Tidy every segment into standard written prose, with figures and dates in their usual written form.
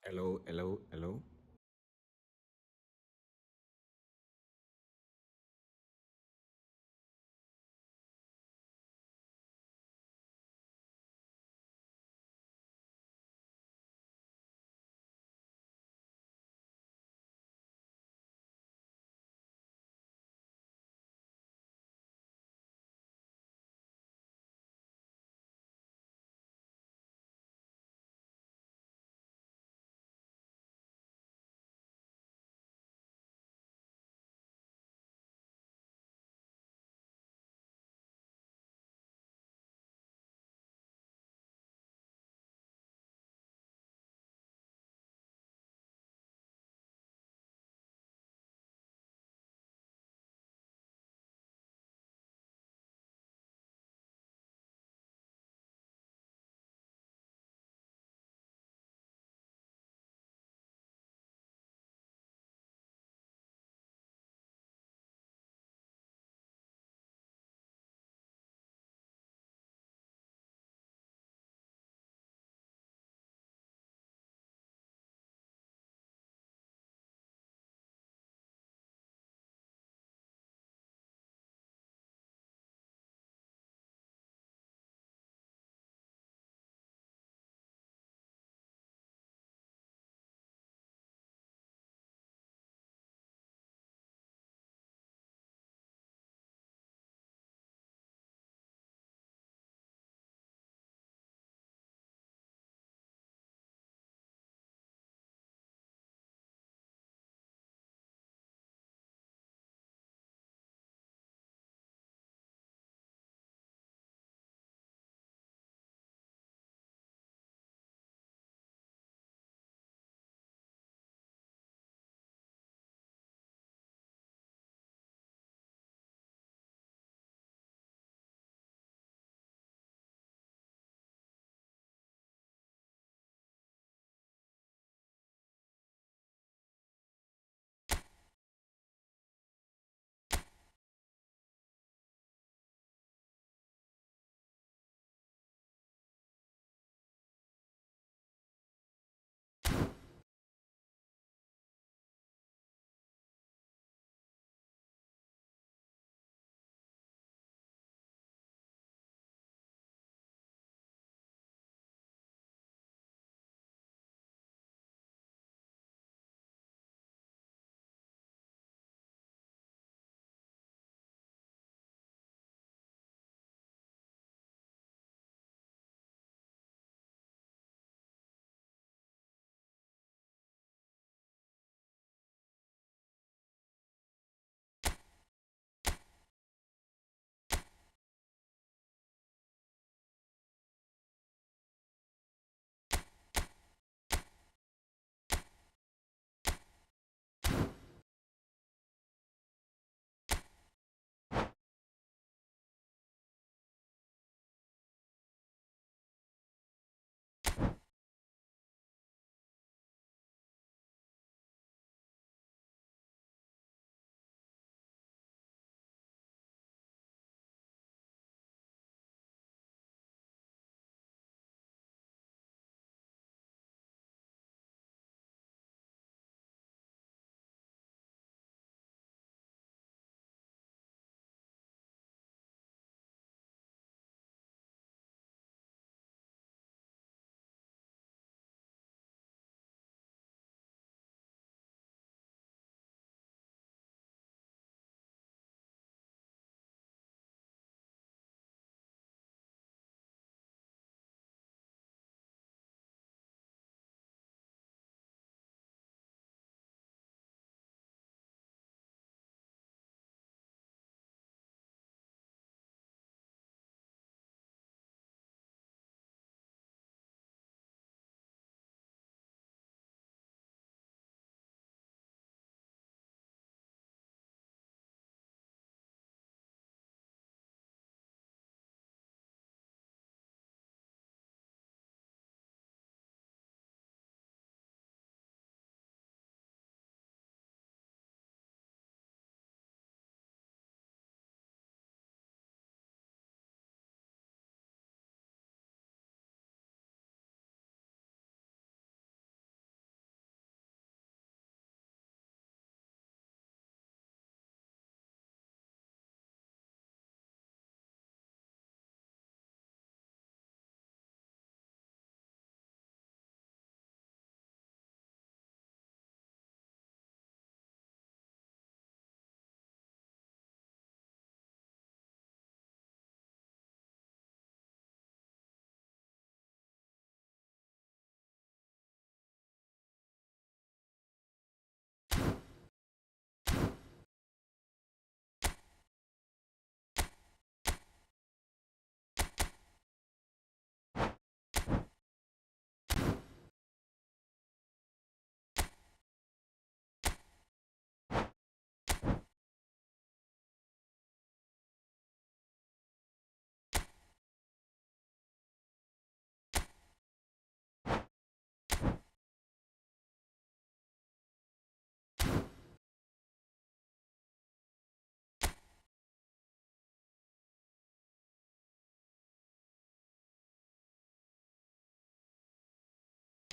Hello, hello, hello.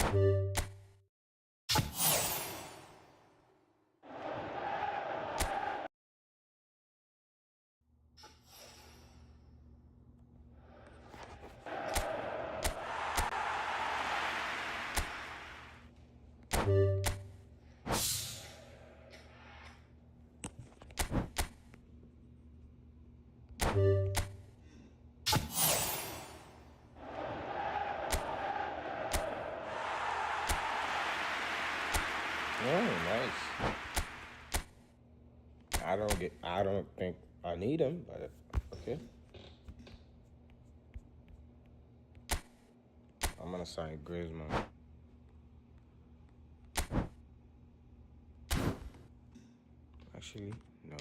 Oh, nice. I don't think I need him, but okay. I'm gonna sign Griezmann. Actually, no.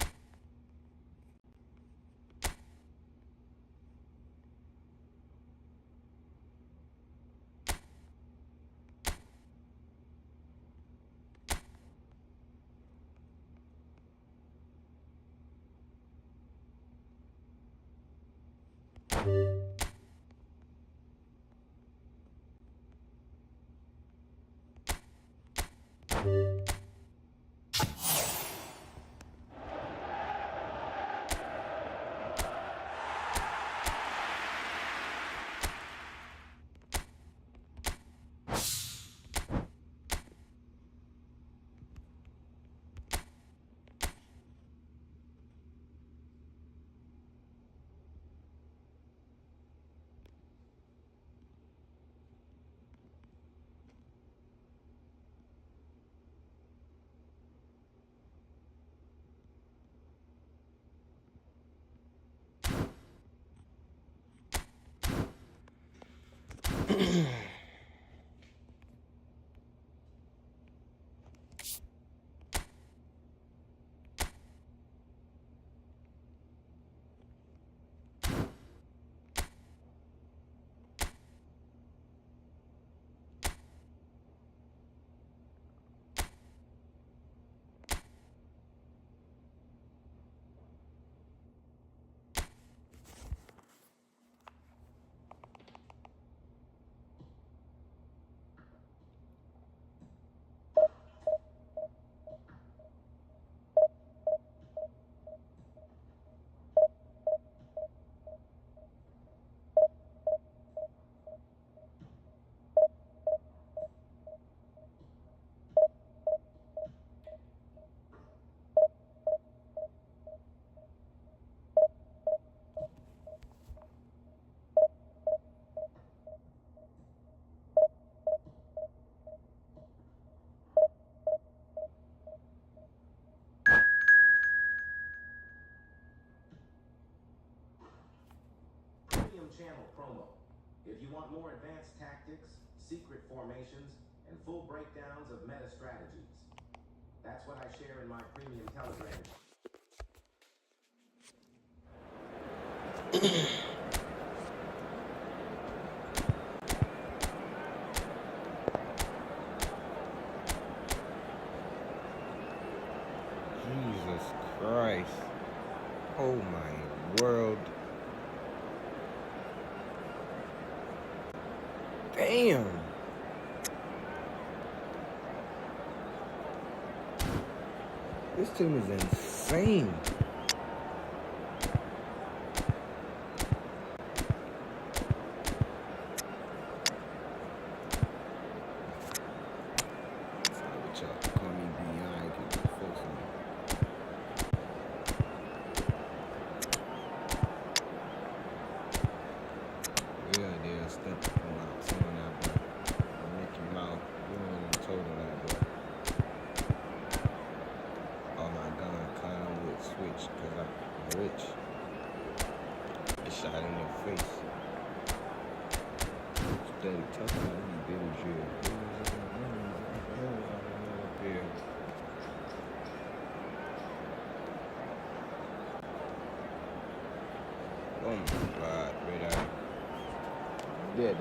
Premium channel promo. If you want more advanced tactics, secret formations, and full breakdowns of meta strategies. That's what I share in my premium telegram. Jesus Christ. Oh my world. Damn. This team is insane. Call me behind, get the folks in me. Yeah, they'll step from out telling that boy. Mickey Mouse, you ain't even told him that boy. Oh my god, clown would switch because I'm rich. It shot in your face. Steady talking about he did a drill. Oh my god, right out. Dead.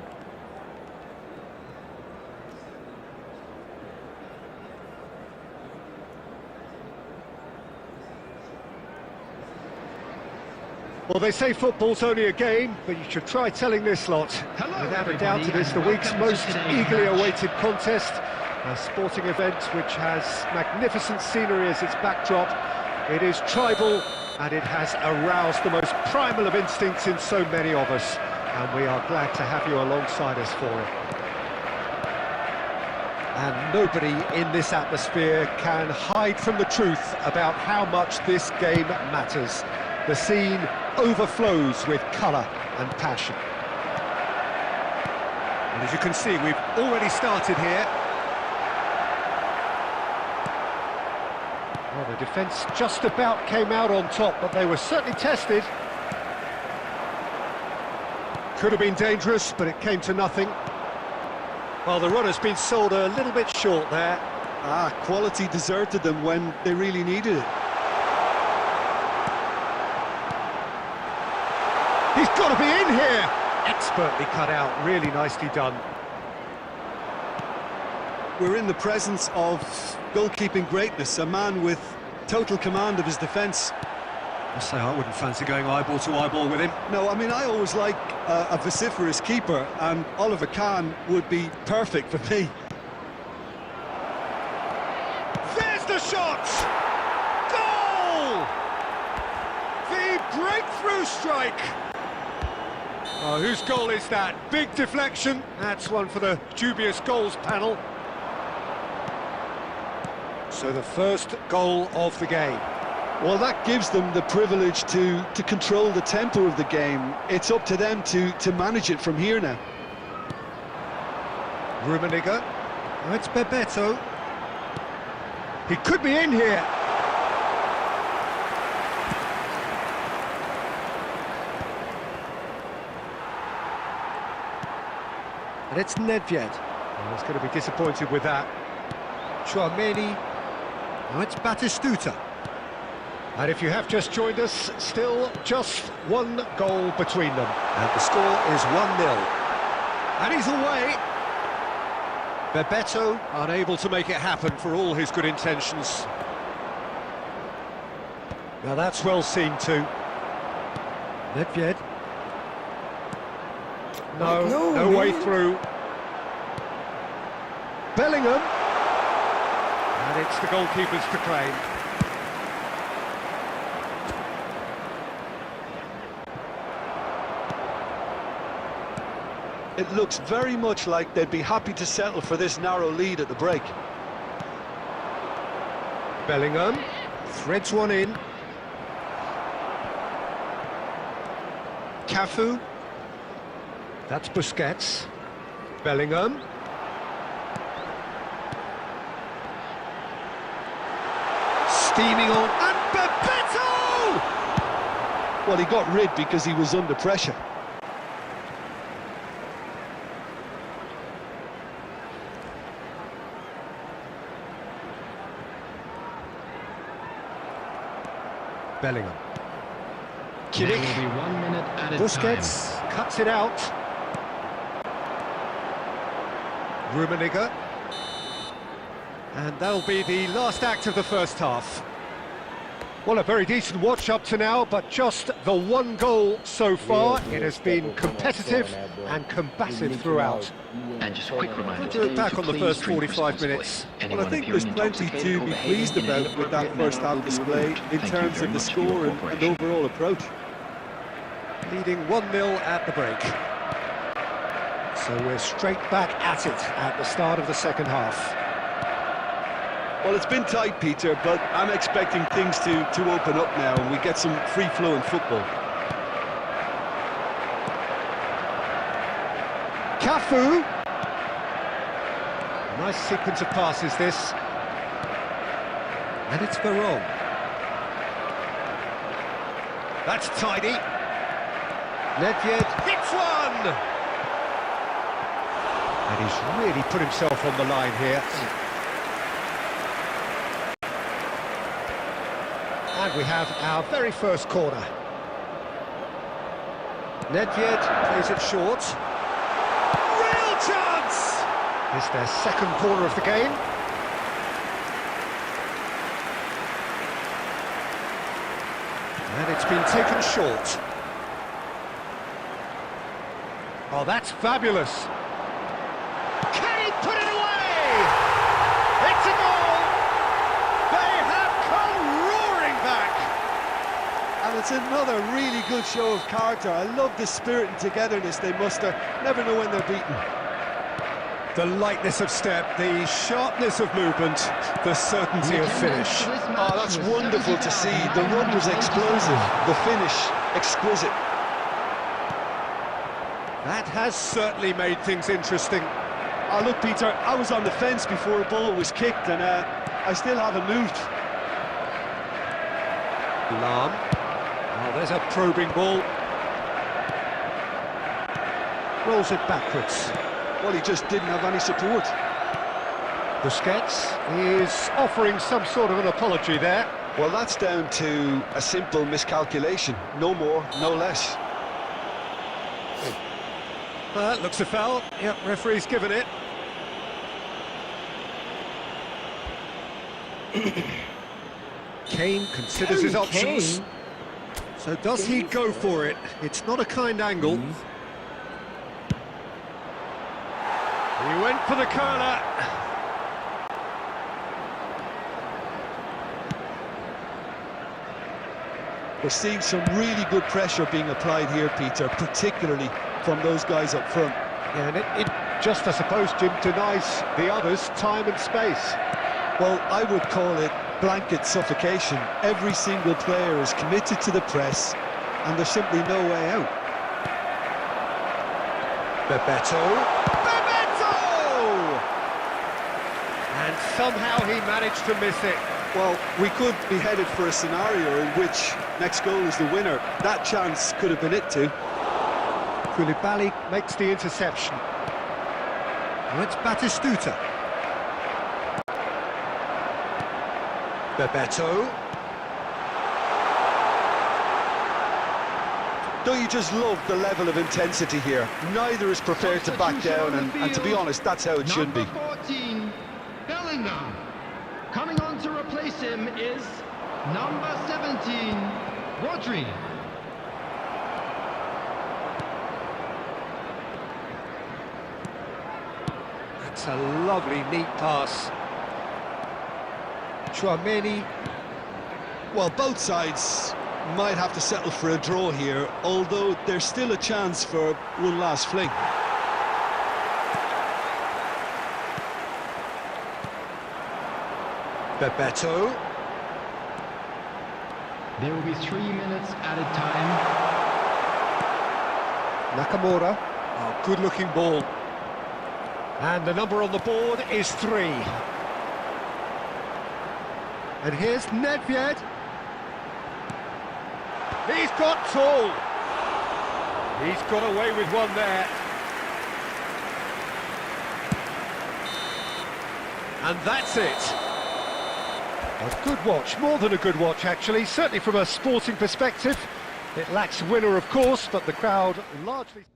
Well, they say football's only a game, but you should try telling this lot. Without a doubt, it is the week's most eagerly awaited contest. A sporting event which has magnificent scenery as its backdrop. It is tribal, and it has aroused the most primal of instincts in so many of us. And we are glad to have you alongside us for it. And nobody in this atmosphere can hide from the truth about how much this game matters. The scene overflows with colour and passion. And as you can see, we've already started here. Well, the defence just about came out on top, but they were certainly tested. Could have been dangerous, but it came to nothing. Well, the run has been sold a little bit short there. Quality deserted them when they really needed it. He's got to be in here! Expertly cut out, really nicely done. We're in the presence of goalkeeping greatness, a man with total command of his defence. I say I wouldn't fancy going eyeball to eyeball with him. No, I mean, I always like a vociferous keeper, and Oliver Kahn would be perfect for me. There's the shot! Goal! The breakthrough strike! Oh, whose goal is that? Big deflection. That's one for the dubious goals panel. So the first goal of the game. Well, that gives them the privilege to control the tempo of the game. It's up to them to manage it from here now. Rummenigge. Oh, it's Bebeto. He could be in here. And it's Nedved. Oh, he's going to be disappointed with that. Chouameni. Oh, it's Batistuta. And if you have just joined us, still just one goal between them. And the score is 1-0. And he's away. Bebeto unable to make it happen for all his good intentions. Now that's well seen too. Nedved. No way through. Bellingham. And it's the goalkeepers to claim. It looks very much like they'd be happy to settle for this narrow lead at the break. Bellingham threads one in. Cafu. That's Busquets. Bellingham. Steaming on. And Bebeto! Well, he got rid because he was under pressure. Bellingham. There will be 1 minute added Busquets time. cuts it out. Rummenigge. And that'll be the last act of the first half. Well, a very decent watch up to now, but just the one goal so far. It has been competitive and combative throughout. And just a quick reminder, Let's look back on the please first drink 45 responsibly. minutes. Anyone Well, I think appearing there's plenty intoxicated to or be behaving pleased in an about with that inappropriate first manner half will be display removed. in Thank you terms very of the much for your score and cooperation. overall approach. Leading 1-0 at the break. So we're straight back at it at the start of the second half. Well, it's been tight, Peter, but I'm expecting things to open up now and we get some free-flowing football. Cafu. Nice sequence of passes, this. And it's Varane. That's tidy. Nedved hits one! And he's really put himself on the line here. And we have our very first corner. Nedved plays it short. Real chance! It's their second corner of the game. And it's been taken short. Oh, that's fabulous. Can he put it away? It's a goal! They have come roaring back! And it's another really good show of character. I love the spirit and togetherness they muster. Never know when they're beaten. The lightness of step, the sharpness of movement, the certainty of finish. Oh, that's wonderful to see. The run was explosive, the finish exquisite. That has certainly made things interesting. Oh, look, Peter, I was on the fence before the ball was kicked, and I still haven't moved. Lam. Oh, there's a probing ball. Rolls it backwards. Well, he just didn't have any support. Busquets is offering some sort of an apology there. Well, that's down to a simple miscalculation. No more, no less. Looks a foul. Yep, referee's given it. Kane considers his options. So does he go for it? It's not a kind angle. He went for the curler. We're seeing some really good pressure being applied here, Peter, particularly from those guys up front. Yeah, and it just, I suppose, Jim, denies the others time and space. Well, I would call it blanket suffocation. Every single player is committed to the press, and there's simply no way out. Bebeto! And somehow he managed to miss it. Well, we could be headed for a scenario in which next goal is the winner. That chance could have been it too. Koulibaly makes the interception. Now it's Batistuta. Bebeto. Don't you just love the level of intensity here? Neither is prepared to back down, and to be honest, that's how it should be. Number 14, Bellingham. Coming on to replace him is number 17, Rodri. That's a lovely, neat pass. Chouameni. Well, both sides might have to settle for a draw here, although there's still a chance for one last fling. Bebeto. There will be 3 minutes added time. Nakamura. Oh, good-looking ball. And the number on the board is 3. And here's Nedved. He's got tall. He's got away with one there. And that's it. A good watch, more than a good watch actually, certainly from a sporting perspective. It lacks winner of course, but the crowd largely...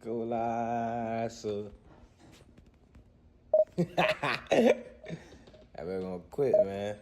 Golazo. We're gonna quit, man.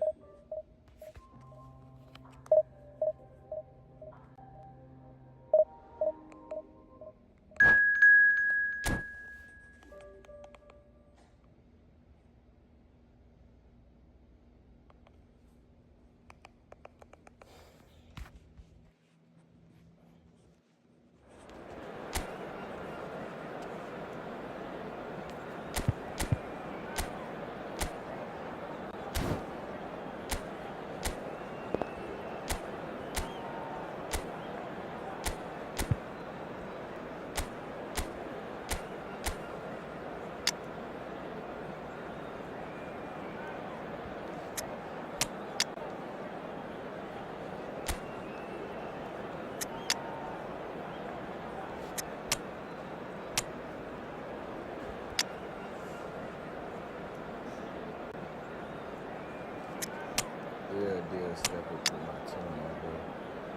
still step up to my team, but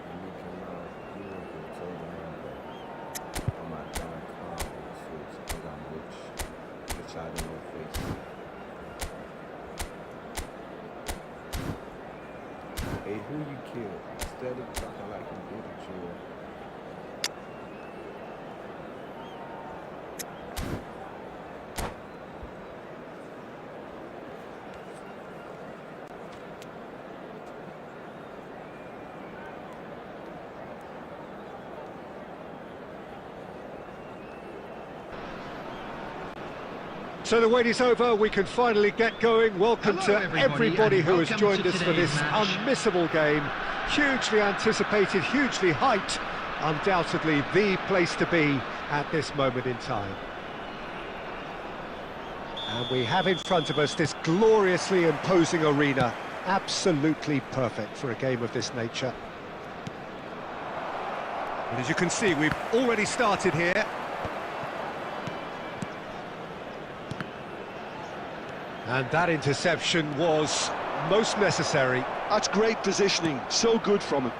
when you came out, you were totally wrong, but I'm not going to come with the switch because I'm rich. Rich out in your face. Hey, who you killed? Instead of talking like you did it, you. So the wait is over, we can finally get going. Welcome Hello, to everybody who has and joined welcome us to for this today's match. unmissable game. Hugely anticipated, hugely hyped, undoubtedly the place to be at this moment in time. And we have in front of us this gloriously imposing arena, absolutely perfect for a game of this nature. And as you can see, we've already started here. And that interception was most necessary. That's great positioning, so good from him.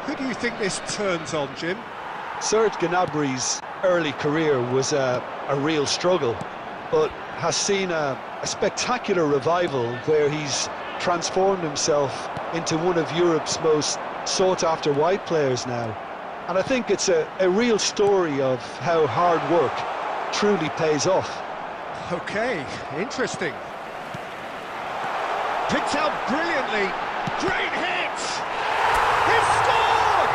Who do you think this turns on, Jim? Serge Gnabry's early career was a real struggle, but has seen a spectacular revival where he's transformed himself into one of Europe's most sought-after wide players now. And I think it's a real story of how hard work truly pays off. Okay, interesting. Picked out brilliantly. Great hit! He scored!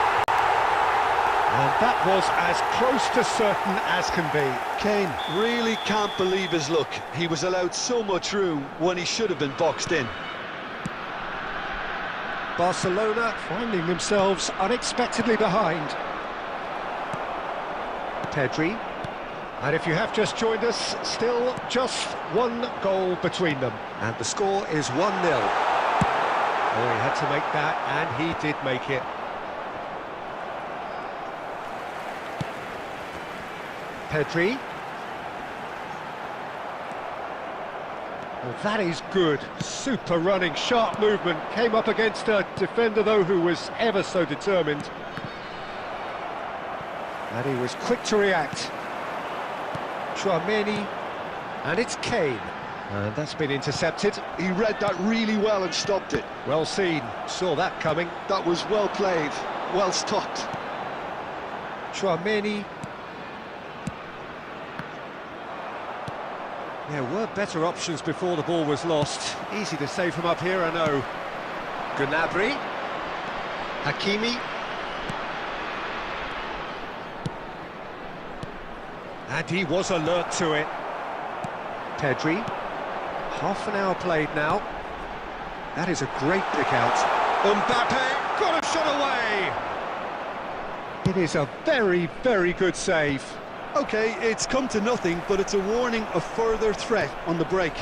And that was as close to certain as can be. Kane really can't believe his luck. He was allowed so much room when he should have been boxed in. Barcelona finding themselves unexpectedly behind. Pedri. And if you have just joined us, still just one goal between them. And the score is 1-0. Oh, he had to make that, and he did make it. Pedri. Well, that is good. Super running, sharp movement. Came up against a defender, though, who was ever so determined. And he was quick to react. Chouameni, and it's Kane, and that's been intercepted. He read that really well and stopped it. Well seen, saw that coming. That was well played, well stopped. Chouameni. There were better options before the ball was lost. Easy to save from up here, I know. Gnabry. Hakimi. And he was alert to it. Pedri. Half an hour played now. That is a great pick out. Mbappe got a shot away. It is a very, very good save. Okay, it's come to nothing, but it's a warning of further threat on the break.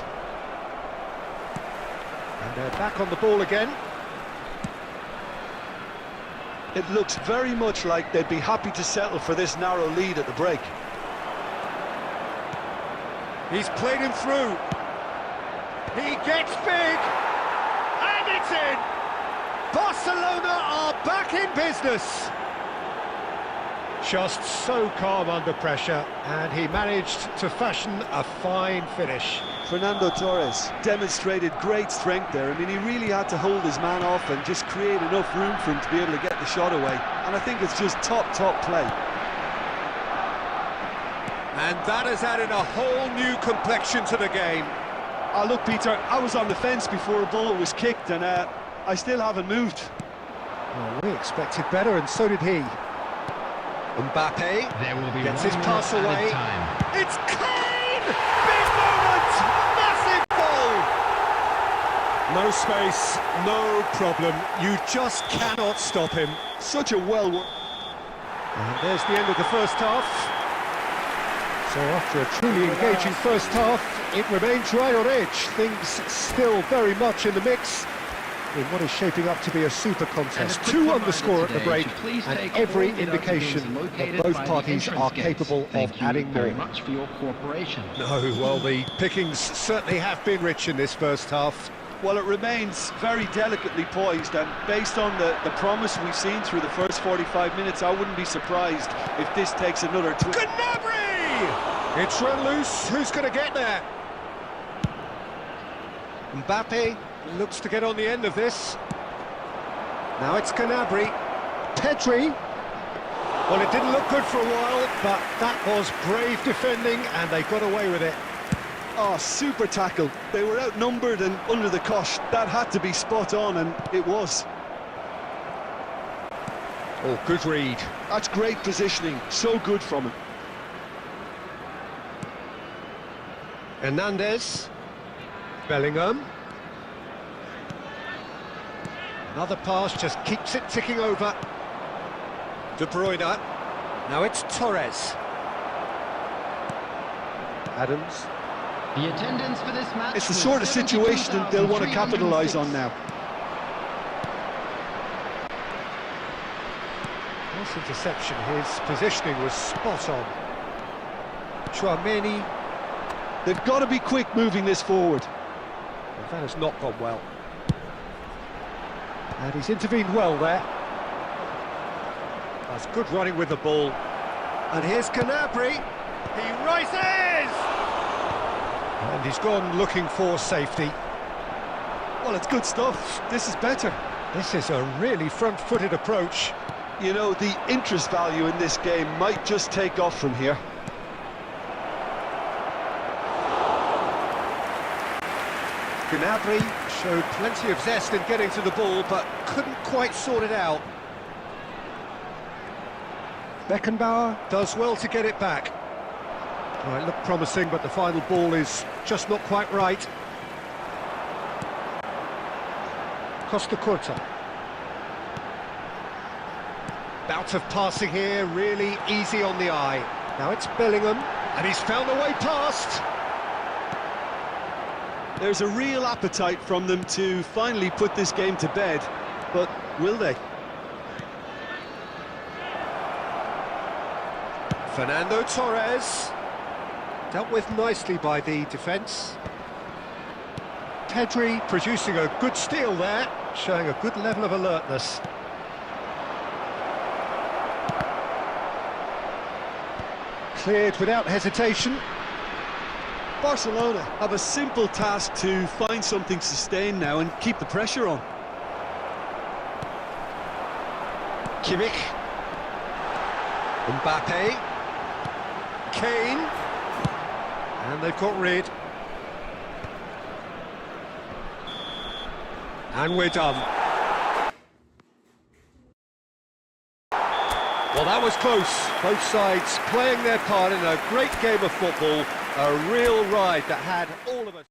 And they're back on the ball again. It looks very much like they'd be happy to settle for this narrow lead at the break. He's played him through. He gets big. And it's in. Barcelona are back in business. Just so calm under pressure, and he managed to fashion a fine finish. Fernando Torres demonstrated great strength there. I mean, he really had to hold his man off and just create enough room for him to be able to get the shot away. And I think it's just top play. And that has added a whole new complexion to the game. Look, Peter, I was on the fence before a ball was kicked, and I still haven't moved. Well, we expected better, and so did he. Mbappe There will be gets one his pass more away. added time. It's Kane! Big moment! Massive goal! No space, no problem. You just cannot stop him. Such a And there's the end of the first half. So after a truly engaging first half, it remains right on edge. Things still very much in the mix in what is shaping up to be a super contest. 2 on the score at the break, and every indication that both parties are capable of adding more. Very much for your cooperation. No, well, the pickings certainly have been rich in this first half. Well, it remains very delicately poised, and based on the promise we've seen through the first 45 minutes, I wouldn't be surprised if this takes another twist. Gnabry! It's run loose. Who's going to get there? Mbappe looks to get on the end of this. Now it's Gnabry. Pedri. Well, it didn't look good for a while, but that was brave defending, and they got away with it. Oh, super tackle. They were outnumbered and under the cosh. That had to be spot on, and it was. Oh, good read. That's great positioning. So good from him. Hernandez. Bellingham. Another pass, just keeps it ticking over. De Bruyne. Now it's Torres. Adams. The attendance for this match. It's the sort of situation that they'll want to capitalise on now. Nice interception. His positioning was spot on. Chouameni. They've got to be quick moving this forward. Well, that has not gone well. And he's intervened well there. That's good running with the ball. And here's Gnabry. He rises! And he's gone looking for safety. Well, it's good stuff. This is better. This is a really front-footed approach. You know, the interest value in this game might just take off from here. Gnabry showed plenty of zest in getting to the ball, but couldn't quite sort it out. Beckenbauer does well to get it back. Well, it looked promising, but the final ball is just not quite right. Costa Curta. Bout of passing here, really easy on the eye. Now it's Bellingham, and he's found a way past. There's a real appetite from them to finally put this game to bed, but will they? Fernando Torres. Dealt with nicely by the defence. Pedri producing a good steal there, showing a good level of alertness. Cleared without hesitation. Barcelona have a simple task to find something sustained now and keep the pressure on. Kimmich. Mbappe. Kane. And they've got rid. And we're done. Well, that was close. Both sides playing their part in a great game of football. A real ride that had all of us.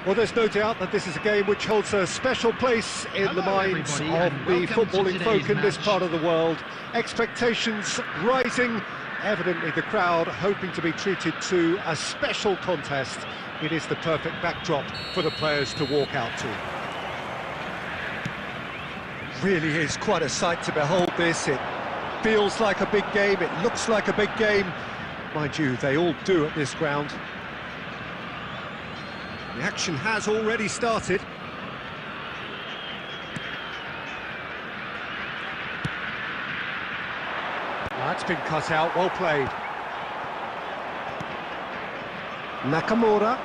Well, there's no doubt that this is a game which holds a special place in the minds everybody, of and the welcome to footballing folk today's in this match. part of the world. Expectations rising, evidently the crowd hoping to be treated to a special contest. It is the perfect backdrop for the players to walk out to. Really is quite a sight to behold this. It feels like a big game, it looks like a big game. Mind you, they all do at this ground. The action has already started. That's been cut out, well played. Nakamura.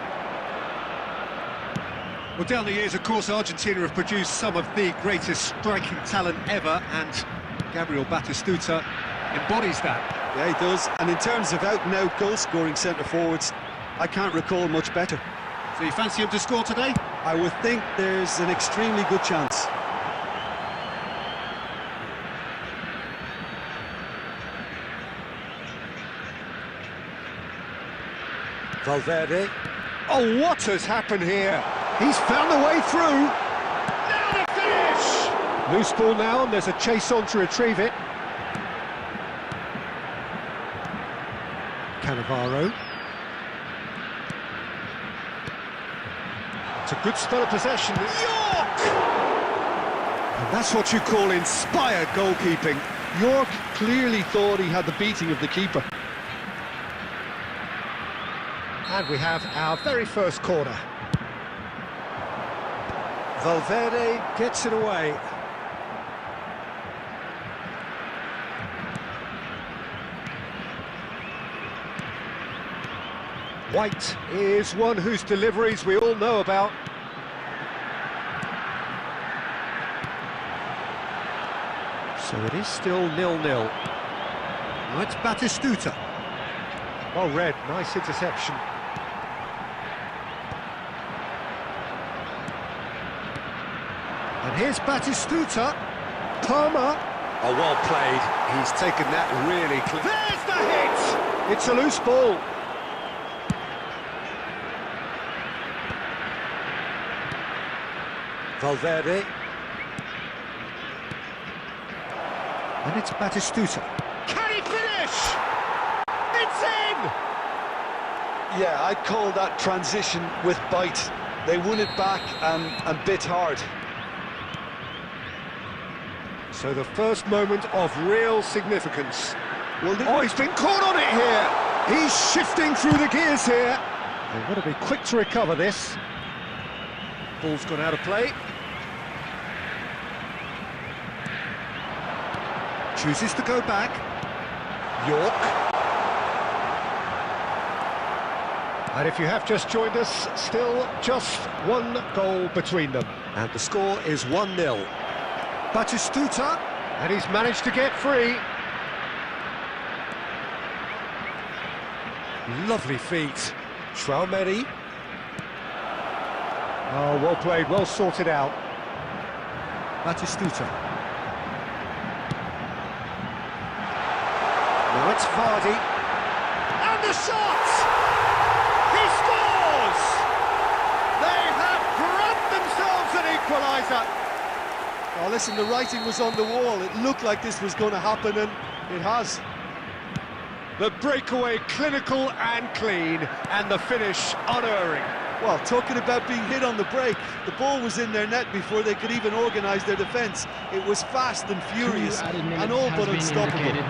Well, down the years, of course, Argentina have produced some of the greatest striking talent ever, and Gabriel Batistuta embodies that. Yeah, he does. And in terms of out-and-out goal-scoring centre-forwards, I can't recall much better. So you fancy him to score today? I would think there's an extremely good chance. Valverde. Oh, what has happened here? He's found a way through. Now the finish! Loose ball now, and there's a chase on to retrieve it. Cannavaro. It's a good spell of possession. York! And that's what you call inspired goalkeeping. York clearly thought he had the beating of the keeper. And we have our very first corner. Valverde gets it away. White is one whose deliveries we all know about. So it is still 0-0. Now it's Batistuta. Well read, nice interception. And here's Batistuta. Palmer. Oh, well played. He's taken that really clear. There's the hit! It's a loose ball. Valverde. And it's Batistuta. Can he finish? It's in! Yeah, I'd call that transition with bite. They won it back and bit hard. So the first moment of real significance. Well, oh, he's been caught on it here. He's shifting through the gears here. They've got to be quick to recover this. Ball's gone out of play. Chooses to go back. York. And if you have just joined us, still just one goal between them. And the score is 1-0. Batistuta, and he's managed to get free. Lovely feet. Traumeri. Oh, well played, well sorted out. Batistuta. Now it's Vardy. And the shot! He scores! They have grabbed themselves an equaliser. Oh, listen, the writing was on the wall. It looked like this was going to happen, and it has. The breakaway clinical and clean, and the finish unerring. Well, talking about being hit on the break, the ball was in their net before they could even organise their defence. It was fast and furious, and all but unstoppable.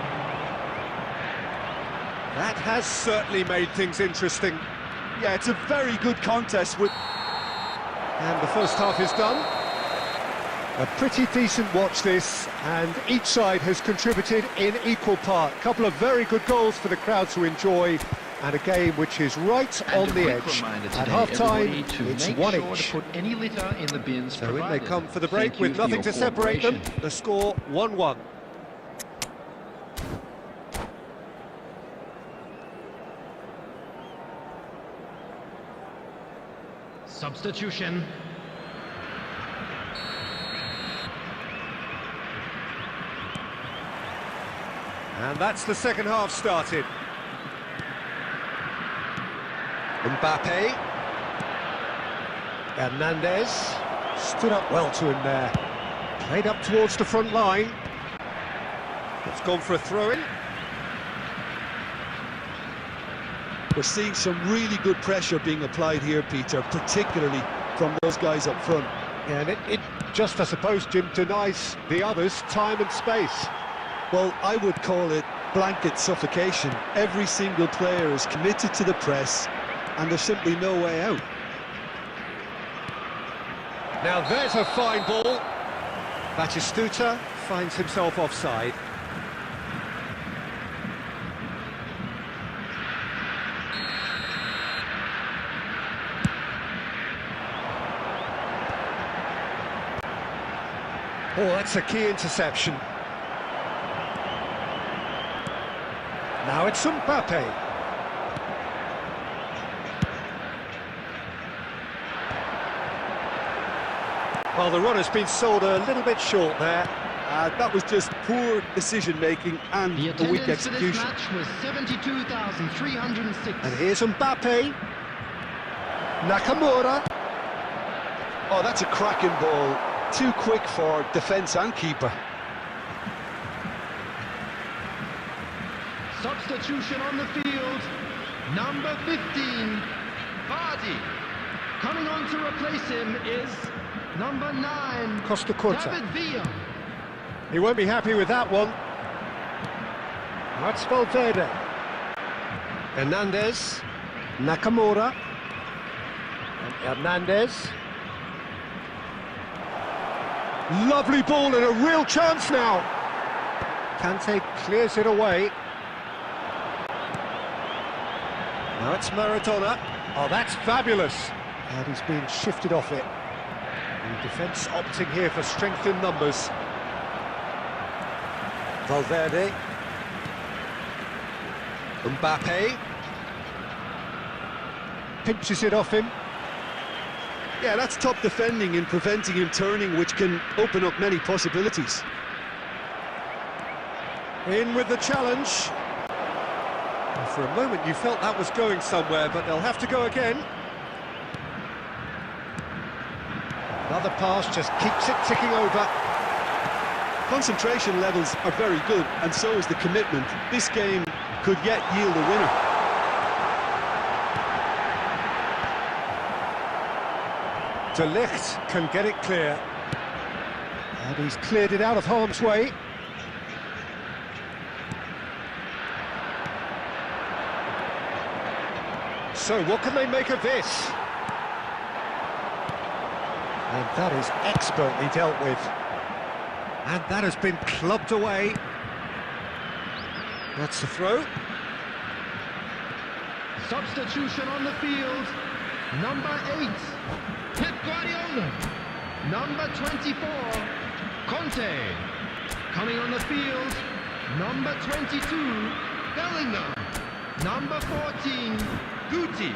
That has certainly made things interesting. Yeah, it's a very good contest with... And the first half is done. A pretty decent watch this, and each side has contributed in equal part. A couple of very good goals for the crowd to enjoy, and a game which is right on the edge. At half-time, it's 1-1. Sure to put any litter in the bins So in they provided. come for the break Thank you with for nothing your to separate them. cooperation. The score 1-1. Substitution. And that's the second half started. Mbappe. Hernandez stood up well to him there. Played up towards the front line. It's gone for a throw-in. We're seeing some really good pressure being applied here, Peter, particularly from those guys up front. Yeah, and it just, I suppose, Jim, denies the others time and space. Well, I would call it blanket suffocation. Every single player is committed to the press, and there's simply no way out. Now there's a fine ball. Batistuta finds himself offside. Oh, that's a key interception. Now it's Mbappe. Well, the run has been sold a little bit short there. That was just poor decision-making and The a weak attendance for this execution. match was 72,306. And here's Mbappe. Nakamura. Oh, that's a cracking ball. Too quick for defence and keeper. Substitution on the field. Number 15, Vardy. Coming on to replace him is number 9, Costa Curta. David Villa. He won't be happy with that one. That's Valverde. Hernandez. Nakamura. And Hernandez. Lovely ball and a real chance now. Kante clears it away. Now it's Maradona. Oh, that's fabulous. And he's being shifted off it. The defence opting here for strength in numbers. Valverde. Mbappe. Pinches it off him. Yeah, that's top defending in preventing him turning, which can open up many possibilities. In with the challenge. Well, for a moment you felt that was going somewhere, but they'll have to go again. Another pass just keeps it ticking over. Concentration levels are very good, and so is the commitment. This game could yet yield a winner. De Ligt can get it clear. And he's cleared it out of harm's way. So what can they make of this? And that is expertly dealt with. And that has been clubbed away. That's the throw. Substitution on the field. Number 8, Pep Guardiola. Number 24, Conte. Coming on the field, number 22, Bellingham. Number 14, Guti.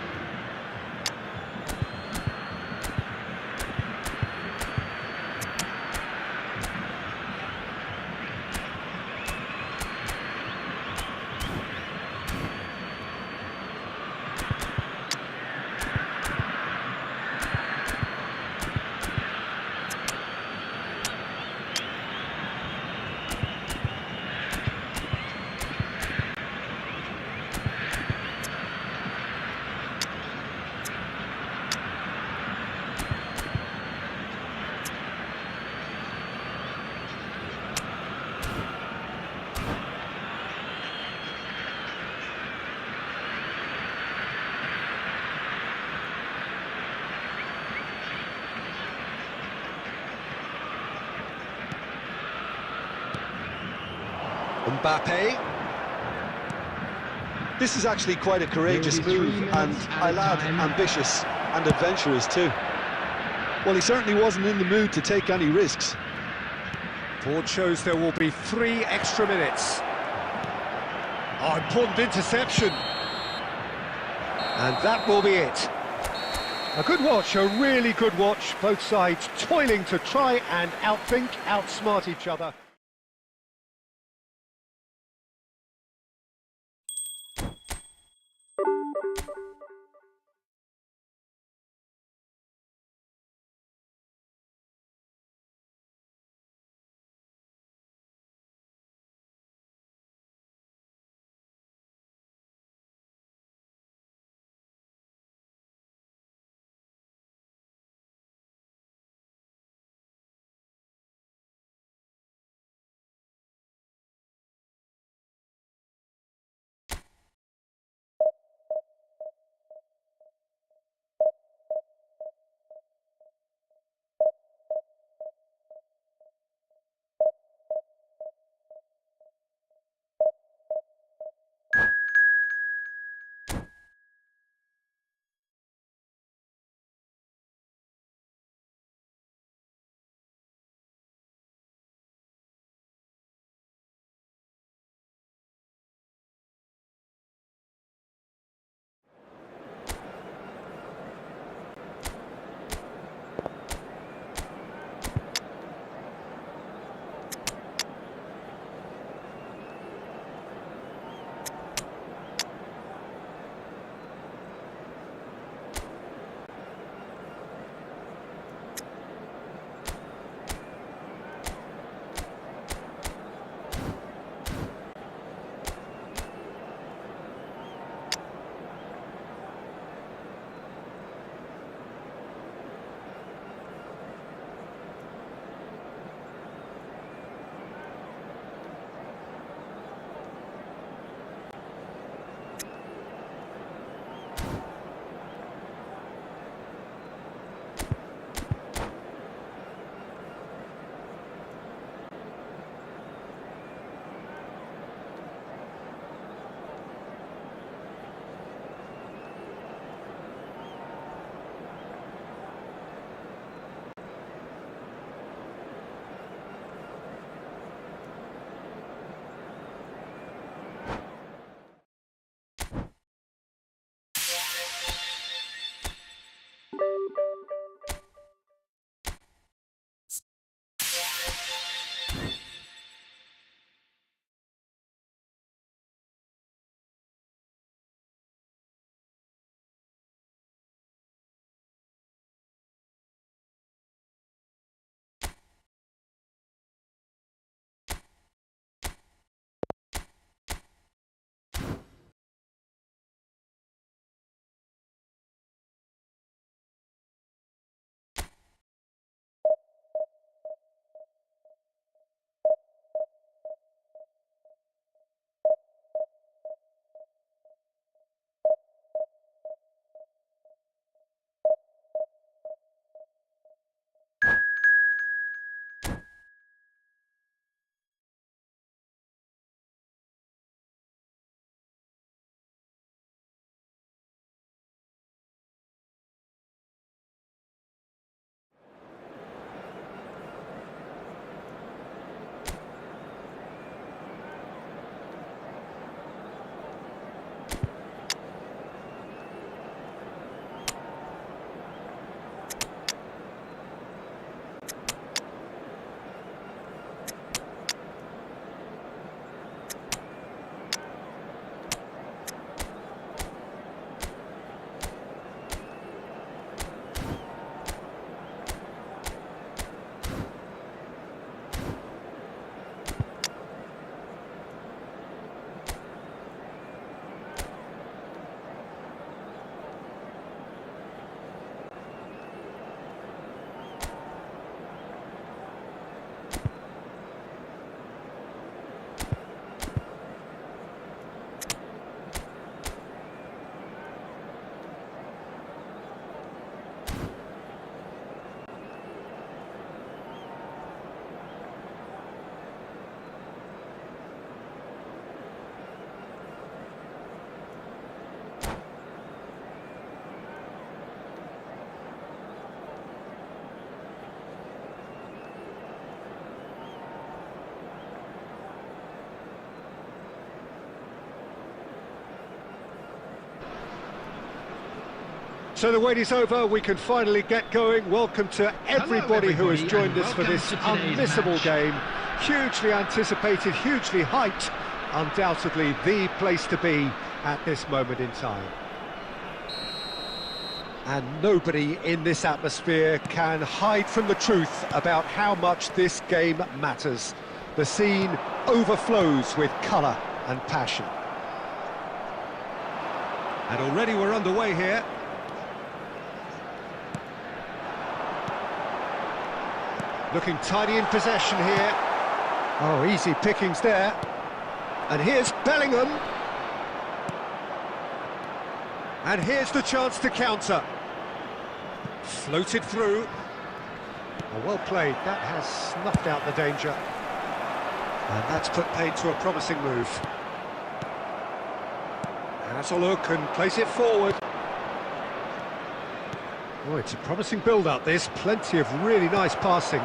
Mbappe. This is actually quite a courageous move, and I'll add ambitious and adventurous too. Well, he certainly wasn't in the mood to take any risks. Board shows there will be 3 extra minutes. Oh, important interception. And that will be it. A good watch, a really good watch. Both sides toiling to try and outthink, outsmart each other. So the wait is over, we can finally get going. Welcome to everybody who has joined us for this unmissable game. Hugely anticipated, hugely hyped, undoubtedly the place to be at this moment in time. And nobody in this atmosphere can hide from the truth about how much this game matters. The scene overflows with colour and passion. And already we're underway here. Looking tidy in possession here. Oh, easy pickings there. And here's Bellingham. And here's the chance to counter. Floated through. Oh, well played. That has snuffed out the danger. And that's put paid to a promising move. Has a look and place it forward. Oh, it's a promising build-up, this. Plenty of really nice passing.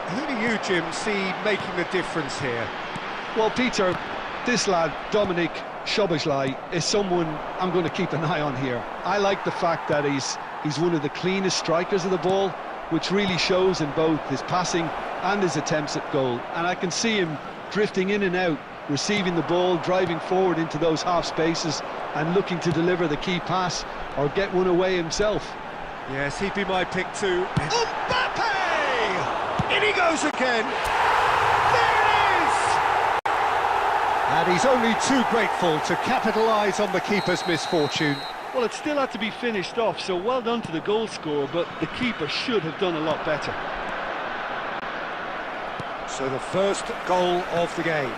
Who do you, Jim, see making the difference here? Well, Peter, this lad, Dominic Szoboszlai, is someone I'm going to keep an eye on here. I like the fact that he's one of the cleanest strikers of the ball, which really shows in both his passing and his attempts at goal. And I can see him drifting in and out, receiving the ball, driving forward into those half spaces and looking to deliver the key pass or get one away himself. Yes, he'd be my pick too. Mbappe! In he goes again! There it is! And he's only too grateful to capitalise on the keeper's misfortune. Well, it still had to be finished off, so well done to the goal scorer, but the keeper should have done a lot better. So the first goal of the game.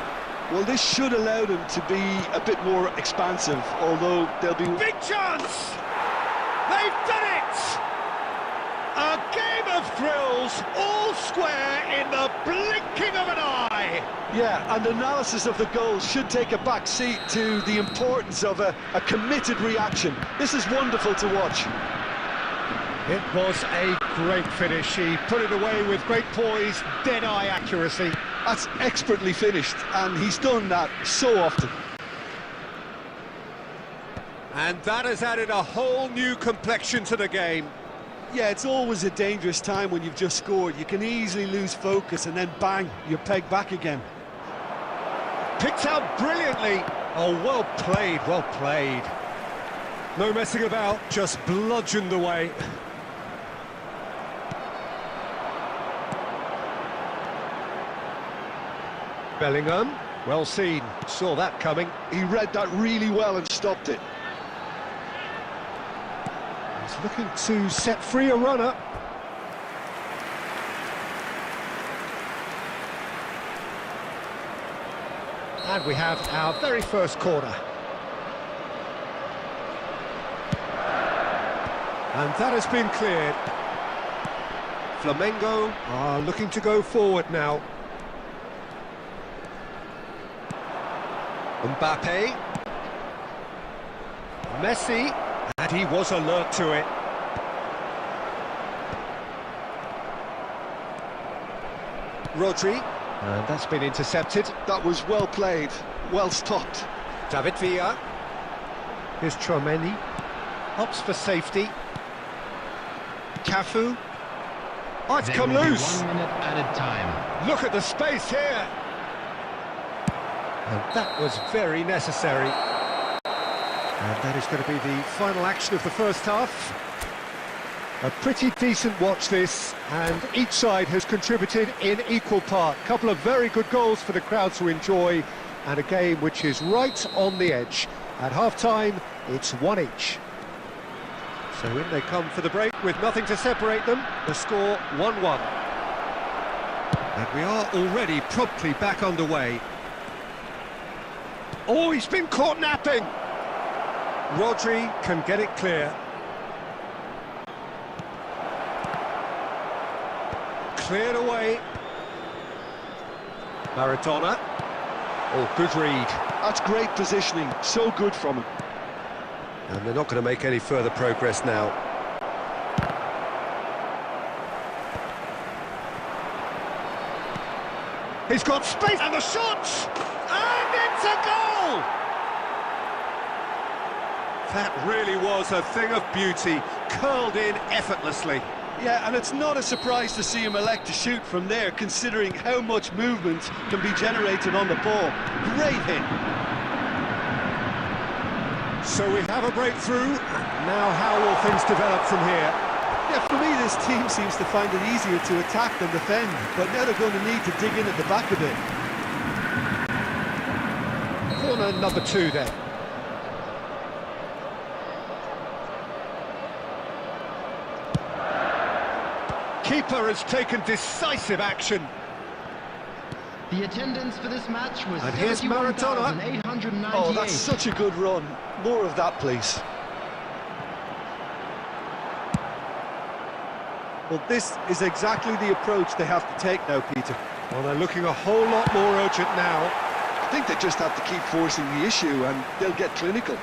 Well, this should allow them to be a bit more expansive, although they'll be... Big chance! They've done it! A game of thrills, all square in the blinking of an eye! Yeah, and analysis of the goal should take a back seat to the importance of a committed reaction. This is wonderful to watch. It was a great finish. He put it away with great poise, dead-eye accuracy. That's expertly finished, and he's done that so often. And that has added a whole new complexion to the game. Yeah, it's always a dangerous time when you've just scored. You can easily lose focus and then bang, you're pegged back again. Picked out brilliantly. Oh, well played, well played. No messing about, just bludgeoned away. Bellingham, well seen, saw that coming. He read that really well and stopped it. He's looking to set free a runner. And we have our very first corner. And that has been cleared. Flamengo are looking to go forward now. Mbappe. Messi. And he was alert to it. Rodri. And that's been intercepted. That was well played, well stopped. David Villa. Here's Tchouaméni. Opts for safety. Cafu. Oh, it's come loose. 1 minute added time. Look at the space here. And that was very necessary. And that is going to be the final action of the first half. A pretty decent watch this, and each side has contributed in equal part. A couple of very good goals for the crowd to enjoy, and a game which is right on the edge. At half-time, it's 1 each. So in they come for the break with nothing to separate them. The score 1-1. And we are already promptly back underway. Oh, he's been caught napping! Rodri can get it clear. Cleared away. Maradona. Oh, good read. That's great positioning, so good from him. And they're not going to make any further progress now. He's got space, and the shot! And it's a goal! That really was a thing of beauty, curled in effortlessly. Yeah, and it's not a surprise to see him elect to shoot from there, considering how much movement can be generated on the ball. Great hit. So we have a breakthrough. Now how will things develop from here? Yeah, for me, this team seems to find it easier to attack than defend, but now they're going to need to dig in at the back a bit. Corner number 2 then. Keeper has taken decisive action. The attendance for this match was And here's Maradona. 71,898. Oh, that's such a good run. More of that, please. Well, this is exactly the approach they have to take now, Peter. Well, they're looking a whole lot more urgent now. I think they just have to keep forcing the issue and they'll get clinical.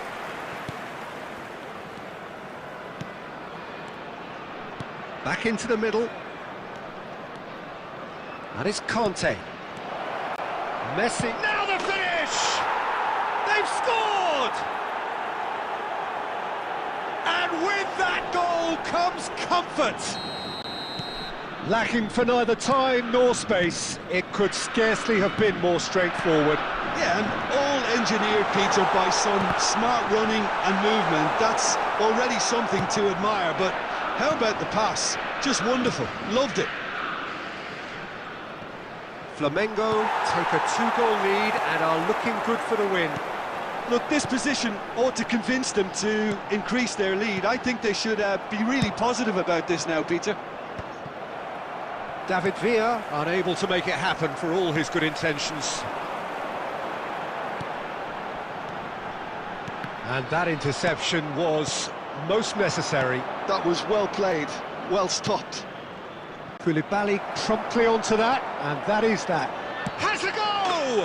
Back into the middle. That is Conte. Messi. Now the finish! They've scored! And with that goal comes comfort. Lacking for neither time nor space, it could scarcely have been more straightforward. Yeah, and all engineered, Peter, by some smart running and movement. That's already something to admire, but how about the pass? Just wonderful. Loved it. Flamengo take a 2-goal lead and are looking good for the win. Look, this position ought to convince them to increase their lead. I think they should be really positive about this now, Peter. David Villa unable to make it happen for all his good intentions. And that interception was most necessary. That was well played, well stopped. Koulibaly promptly onto that, and that is that. Has a go!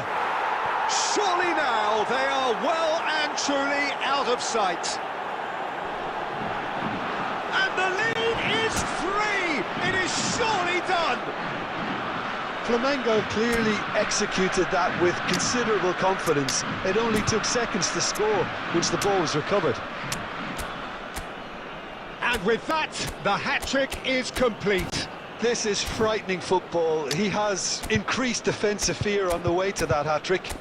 Surely now they are well and truly out of sight. And the lead is 3! It is surely done! Flamengo clearly executed that with considerable confidence. It only took seconds to score once the ball was recovered. And with that, the hat-trick is complete. This is frightening football. He has increased defensive fear on the way to that hat-trick.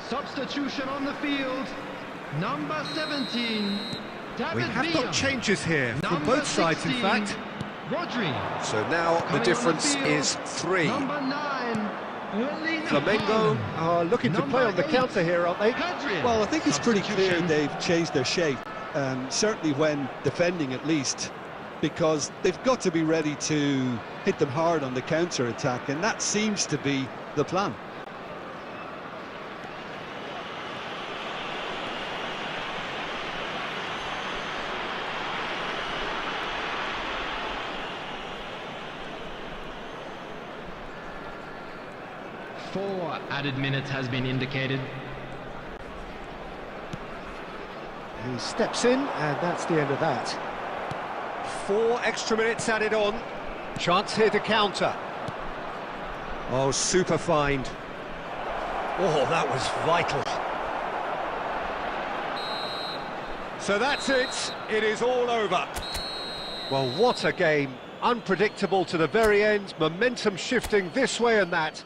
Substitution on the field. Number 17, David We have Villa. got changes here from Number both sides, in 16, fact. Rodri. So now the Coming difference on the field, is 3. Number 9, Flamengo are looking to play on the counter here, aren't they? Well, I think it's pretty clear they've changed their shape, certainly when defending at least, because they've got to be ready to hit them hard on the counter-attack, and that seems to be the plan. Four added minutes has been indicated. He steps in, and that's the end of that. 4 extra minutes added on. Chance here to counter. Oh, super find. Oh, that was vital. So that's it. It is all over. Well, what a game. Unpredictable to the very end. Momentum shifting this way and that.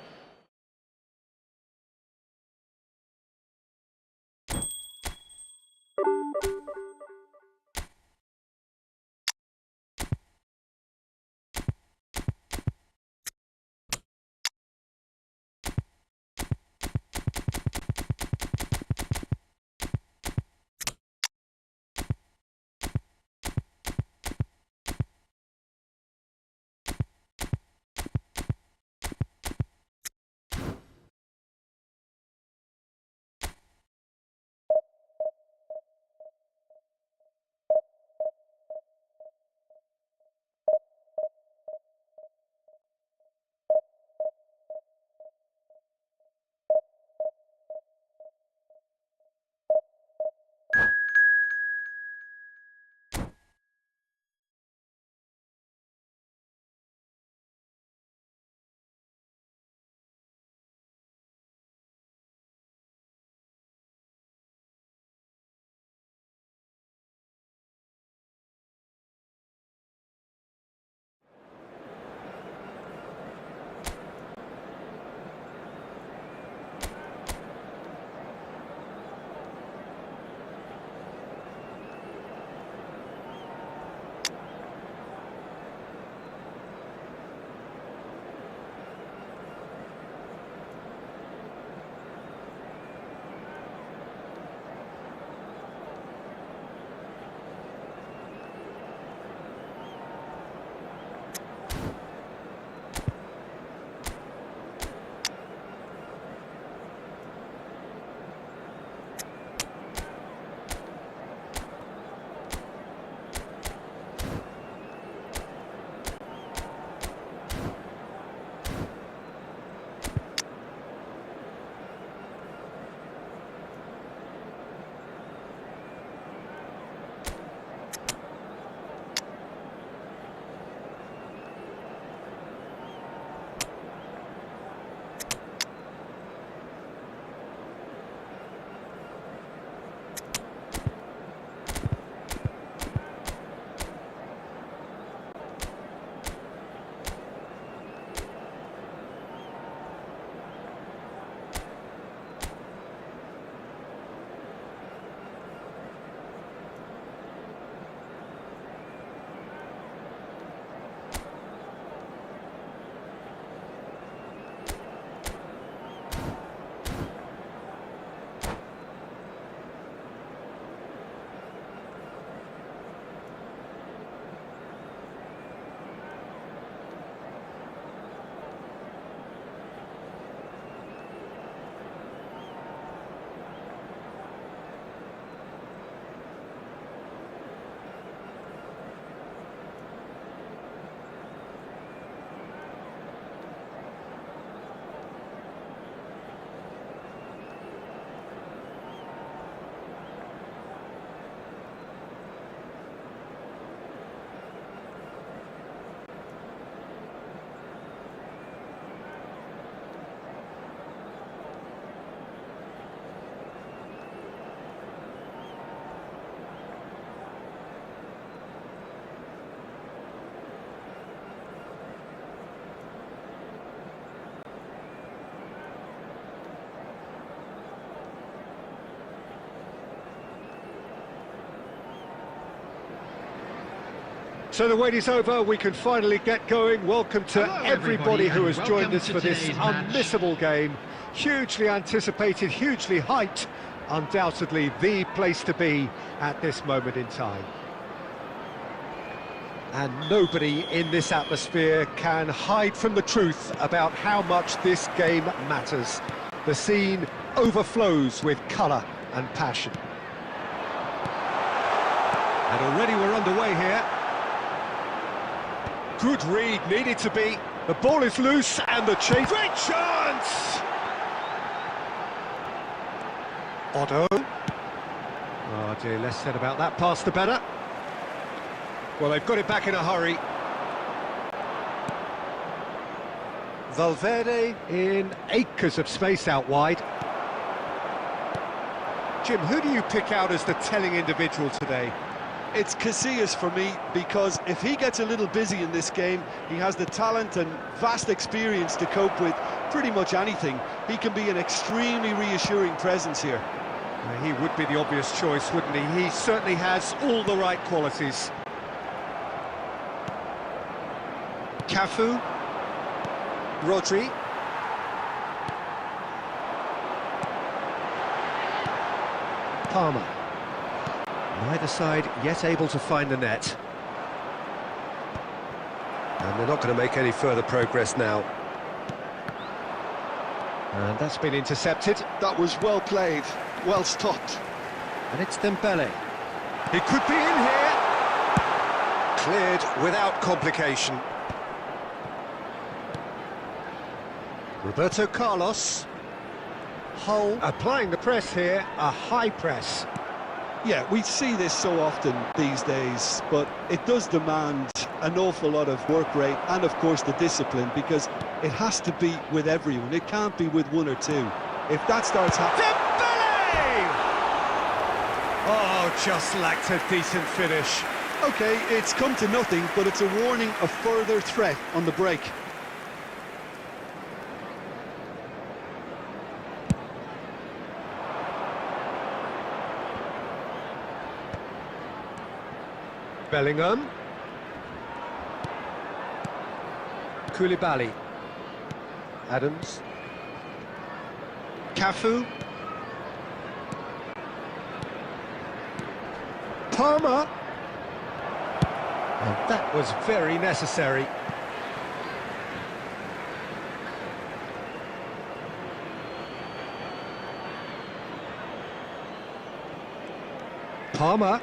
So the wait is over, we can finally get going. Welcome to Hello, everybody who has and joined welcome us to for this today's match. unmissable game. Hugely anticipated, hugely hyped, undoubtedly the place to be at this moment in time. And nobody in this atmosphere can hide from the truth about how much this game matters. The scene overflows with colour and passion. And already we're underway here. Good read, needed to be. The ball is loose and the chase. Great chance! Otto. Oh dear, less said about that pass the better. Well, they've got it back in a hurry. Valverde in acres of space out wide. Jim, who do you pick out as the telling individual today? It's Casillas for me, because if he gets a little busy in this game, he has the talent and vast experience to cope with pretty much anything. He can be an extremely reassuring presence here. He would be the obvious choice, wouldn't he? He certainly has all the right qualities. Cafu. Rodri. Palmer. Neither side yet able to find the net. And they're not going to make any further progress now. And that's been intercepted. That was well played, well stopped. And it's Dembele. He could be in here. Cleared without complication. Roberto Carlos. Hull applying the press here, a high press. Yeah, we see this so often these days, but it does demand an awful lot of work rate and, of course, the discipline, because it has to be with everyone. It can't be with one or two. If that starts happening... Oh, just lacked a decent finish. OK, it's come to nothing, but it's a warning of further threat on the break. Bellingham. Koulibaly. Adams. Cafu. Palmer. And that was very necessary. Palmer.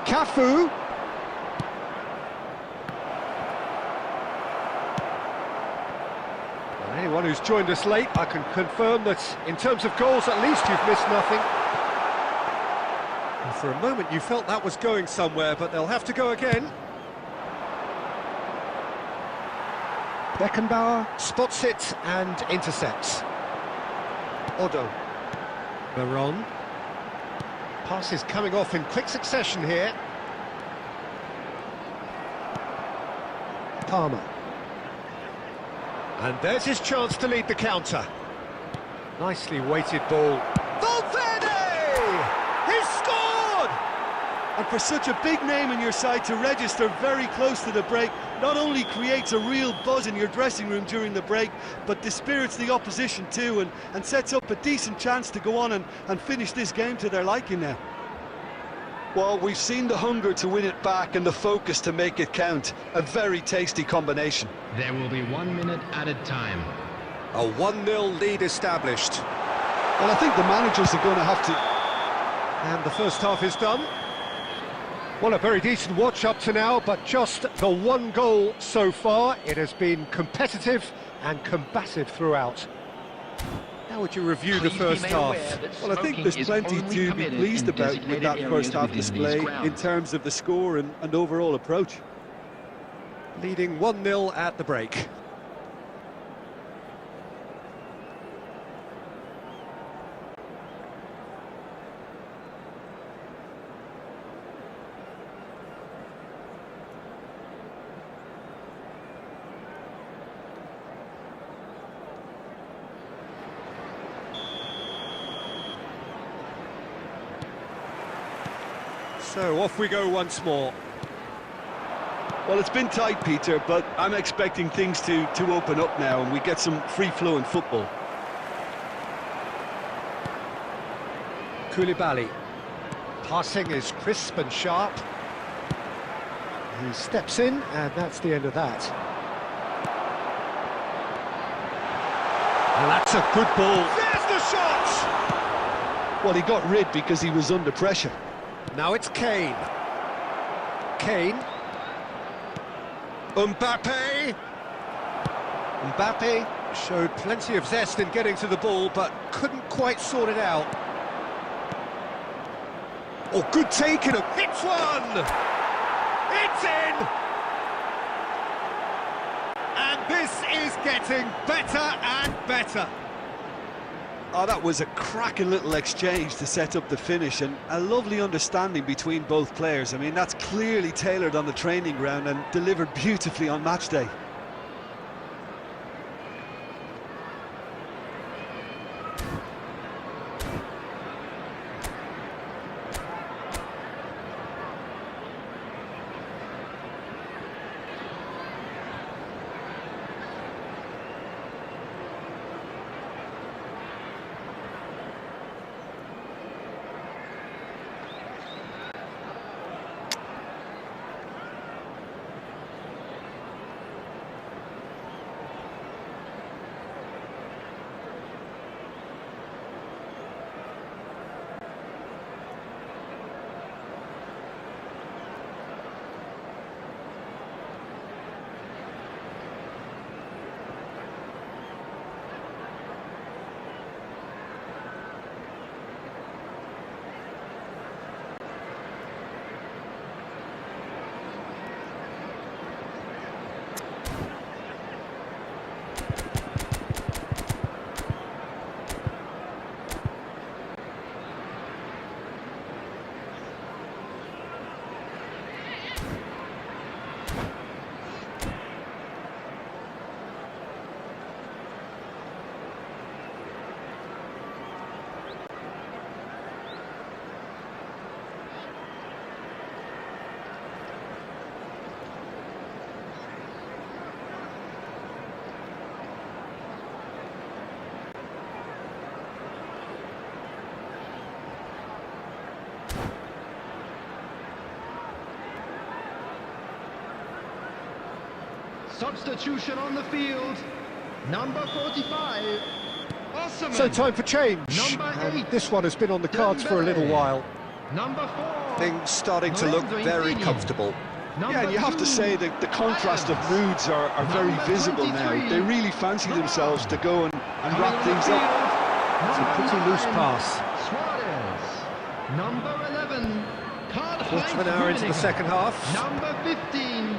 Cafu. And anyone who's joined us late, I can confirm that in terms of goals, at least you've missed nothing. And for a moment you felt that was going somewhere, but they'll have to go again. Beckenbauer spots it and intercepts. Otto. Veron. Passes coming off in quick succession here. Palmer. And there's his chance to lead the counter. Nicely weighted ball. Valverde! He's scored! And for such a big name in your side to register very close to the break, not only creates a real buzz in your dressing room during the break, but dispirits the opposition too, and sets up a decent chance to go on and finish this game to their liking now. Well, we've seen the hunger to win it back and the focus to make it count. A very tasty combination. There will be 1 minute added time. A 1-0 lead established. Well, I think the managers are going to have to... And the first half is done. Well, a very decent watch up to now, but just the one goal so far. It has been competitive and combative throughout. How would you review the first half? Well, I think there's plenty to be pleased about with that first half display in terms of the score and overall approach. Leading 1-0 at the break. So off we go once more. Well, it's been tight, Peter, but I'm expecting things to open up now and we get some free-flowing football. Koulibaly. Passing is crisp and sharp. He steps in, and that's the end of that. And that's a good ball. There's the shot! Well, he got rid because he was under pressure. Now it's Kane. Kane. Mbappe. Mbappe showed plenty of zest in getting to the ball, but couldn't quite sort it out. Oh, good taking. Hits one! It's in! And this is getting better and better. Oh, that was a cracking little exchange to set up the finish, and a lovely understanding between both players. I mean, that's clearly tailored on the training ground and delivered beautifully on match day. Substitution on the field. Number 45. Awesome. So time for change. Number And 8. this one has been on the cards for a little while. Number 4. Things starting to look very comfortable. Yeah, and you have to say that the contrast of moods are very visible now. They really fancy themselves to go and wrap things up. It's a pretty loose pass. Suarez. Number 11. Quarter of an hour into the second half. Number 15.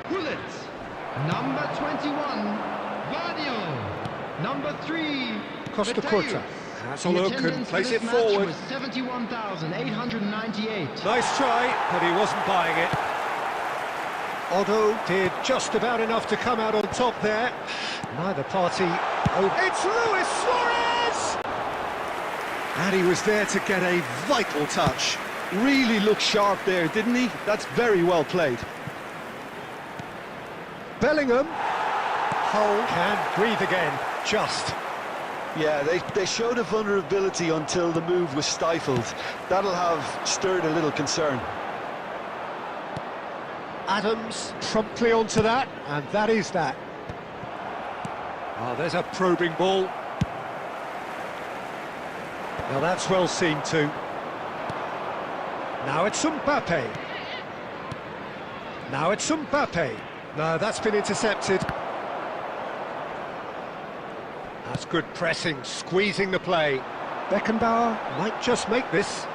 Bullet. Number 21. Vadio. Number 3. Costa Mateus. Curta has a look and Attendance plays for it this match forward. was 71,898. Nice try, but he wasn't buying it. Otto did just about enough to come out on top there. Neither party... Oh, it's Luis Suarez! And he was there to get a vital touch. Really looked sharp there, didn't he? That's very well played. Bellingham. Hull can breathe again, just. Yeah, they showed a vulnerability until the move was stifled. That'll have stirred a little concern. Adams promptly onto that, and that is that. Oh, there's a probing ball. Now that's well seen too. Now it's Mbappe. Now it's Mbappe. No, that's been intercepted. That's good pressing, squeezing the play. Beckenbauer might just make this.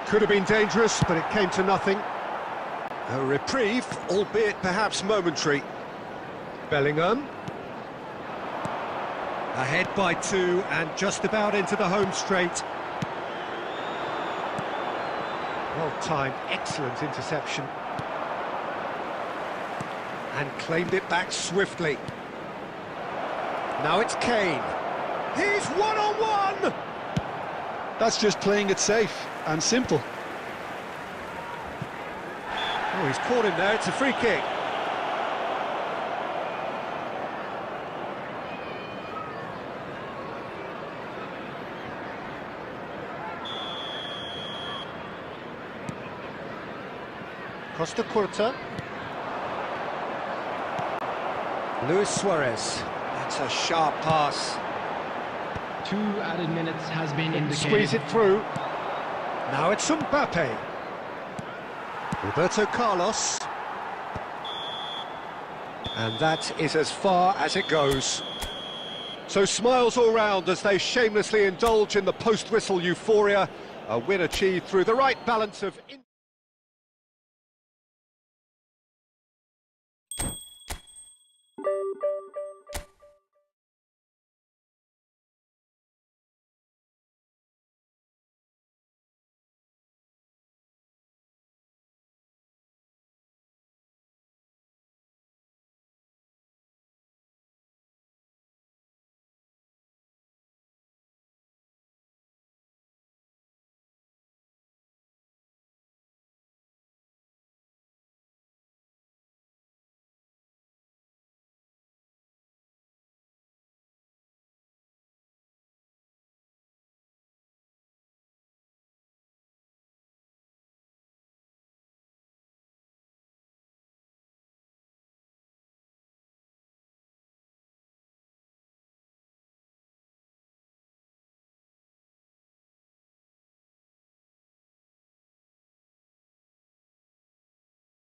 Could have been dangerous, but it came to nothing. A reprieve, albeit perhaps momentary. Bellingham. Ahead by 2 and just about into the home straight. Well timed, excellent interception. And claimed it back swiftly. Now it's Kane. He's one-on-one! That's just playing it safe and simple. Oh, Oh, he's caught him there, it's a free kick. Costa Curta. Luis Suarez. That's a sharp pass. 2 added minutes has been indicated. Squeeze it through. Now it's Mbappe. Roberto Carlos. And that is as far as it goes. So smiles all round as they shamelessly indulge in the post-whistle euphoria. A win achieved through the right balance of...